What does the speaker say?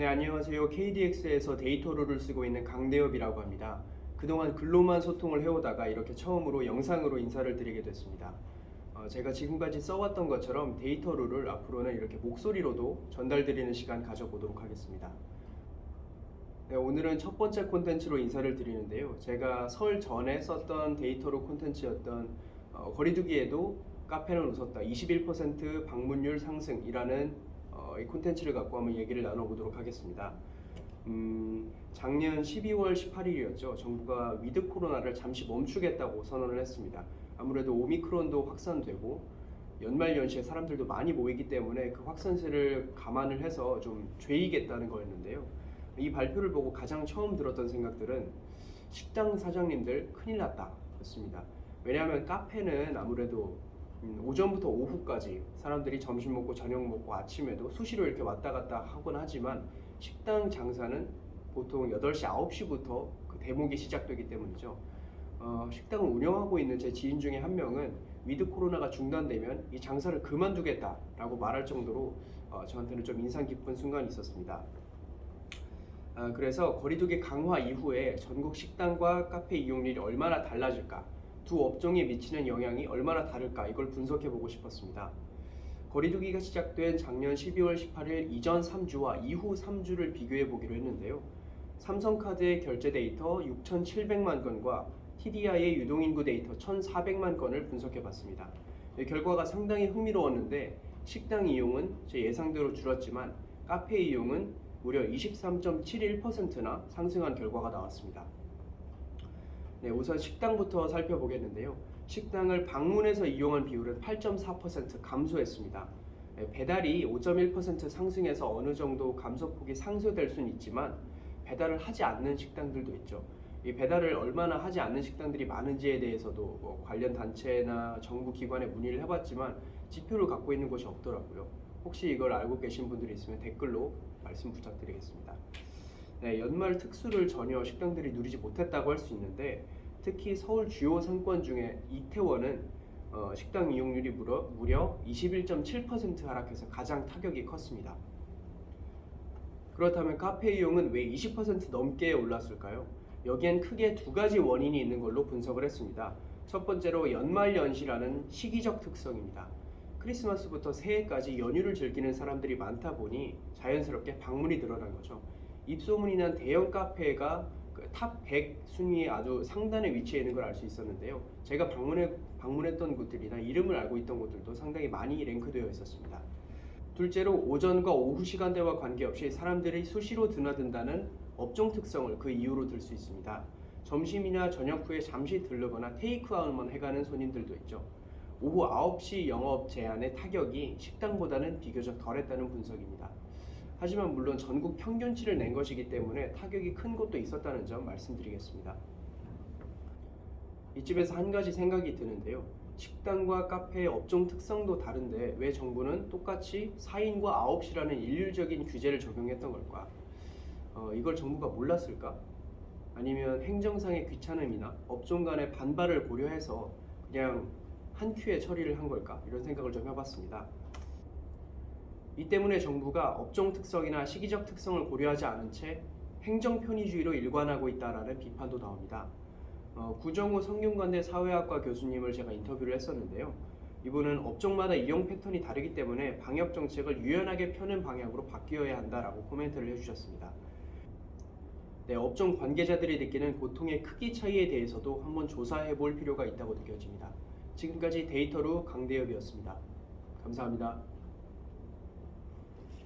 네, 안녕하세요. KDX에서 데이터로를 쓰고 있는 강대엽이라고 합니다. 그동안 글로만 소통을 해오다가 이렇게 처음으로 영상으로 인사를 드리게 됐습니다. 제가 지금까지 써왔던 것처럼 데이터로를 앞으로는 이렇게 목소리로도 전달드리는 시간 가져보도록 하겠습니다. 네, 오늘은 첫 번째 콘텐츠로 인사를 드리는데요. 제가 설 전에 썼던 데이터로 콘텐츠였던 거리두기에도 카페는 웃었다 21% 방문율 상승이라는 이 콘텐츠를 갖고 한번 얘기를 나눠보도록 하겠습니다. 작년 12월 18일이었죠. 정부가 위드 코로나를 잠시 멈추겠다고 선언을 했습니다. 아무래도 오미크론도 확산되고 연말 연시에 사람들도 많이 모이기 때문에 그 확산세를 감안을 해서 좀 죄이겠다는 거였는데요. 이 발표를 보고 가장 처음 들었던 생각들은 식당 사장님들 큰일 났다 였습니다. 왜냐하면 카페는 아무래도 오전부터 오후까지 사람들이 점심 먹고 저녁 먹고 아침에도 수시로 이렇게 왔다 갔다 하곤 하지만 식당 장사는 보통 8시, 9시부터 그 대목이 시작되기 때문이죠. 식당을 운영하고 있는 제 지인 중에 한 명은 위드 코로나가 중단되면 이 장사를 그만두겠다라고 말할 정도로 저한테는 좀 인상 깊은 순간이 있었습니다. 그래서 거리두기 강화 이후에 전국 식당과 카페 이용률이 얼마나 달라질까, 두 업종에 미치는 영향이 얼마나 다를까, 이걸 분석해 보고 싶었습니다. 거리두기가 시작된 작년 12월 18일 이전 3주와 이후 3주를 비교해 보기로 했는데요. 삼성카드의 결제 데이터 6,700만 건과 TDI의 유동인구 데이터 1,400만 건을 분석해 봤습니다. 결과가 상당히 흥미로웠는데 식당 이용은 제 예상대로 줄었지만 카페 이용은 무려 23.71%나 상승한 결과가 나왔습니다. 네, 우선 식당부터 살펴보겠는데요. 식당을 방문해서 이용한 비율은 8.4% 감소했습니다. 네, 배달이 5.1% 상승해서 어느 정도 감소폭이 상쇄될 수는 있지만 배달을 하지 않는 식당들도 있죠. 이 배달을 얼마나 하지 않는 식당들이 많은지에 대해서도 관련 단체나 정부 기관에 문의를 해봤지만 지표를 갖고 있는 곳이 없더라고요. 혹시 이걸 알고 계신 분들이 있으면 댓글로 말씀 부탁드리겠습니다. 네, 연말 특수를 전혀 식당들이 누리지 못했다고 할 수 있는데 특히 서울 주요 상권 중에 이태원은 식당 이용률이 무려 21.7% 하락해서 가장 타격이 컸습니다. 그렇다면 카페 이용은 왜 20% 넘게 올랐을까요? 여기엔 크게 두 가지 원인이 있는 걸로 분석을 했습니다. 첫 번째로 연말연시라는 시기적 특성입니다. 크리스마스부터 새해까지 연휴를 즐기는 사람들이 많다 보니 자연스럽게 방문이 늘어난 거죠. 입소문이 난 대형 카페가 탑 100 순위에 아주 상단에 위치해 있는 걸 알 수 있었는데요. 제가 방문했던 곳들이나 이름을 알고 있던 곳들도 상당히 많이 랭크되어 있었습니다. 둘째로 오전과 오후 시간대와 관계없이 사람들이 수시로 드나든다는 업종 특성을 그 이유로 들 수 있습니다. 점심이나 저녁 후에 잠시 들르거나 테이크아웃만 해가는 손님들도 있죠. 오후 9시 영업 제한의 타격이 식당보다는 비교적 덜했다는 분석입니다. 하지만 물론 전국 평균치를 낸 것이기 때문에 타격이 큰 곳도 있었다는 점 말씀드리겠습니다. 이쯤에서 한 가지 생각이 드는데요. 식당과 카페의 업종 특성도 다른데 왜 정부는 똑같이 4인과 9시라는 일률적인 규제를 적용했던 걸까? 이걸 정부가 몰랐을까? 아니면 행정상의 귀찮음이나 업종 간의 반발을 고려해서 그냥 한 큐에 처리를 한 걸까? 이런 생각을 좀 해봤습니다. 이 때문에 정부가 업종 특성이나 시기적 특성을 고려하지 않은 채 행정 편의주의로 일관하고 있다라는 비판도 나옵니다. 구정우 성균관대 사회학과 교수님을 제가 인터뷰를 했었는데요. 이분은 업종마다 이용 패턴이 다르기 때문에 방역 정책을 유연하게 펴는 방향으로 바뀌어야 한다라고 코멘트를 해주셨습니다. 네, 업종 관계자들이 느끼는 고통의 크기 차이에 대해서도 한번 조사해 볼 필요가 있다고 느껴집니다. 지금까지 데이터로 강대엽이었습니다. 감사합니다.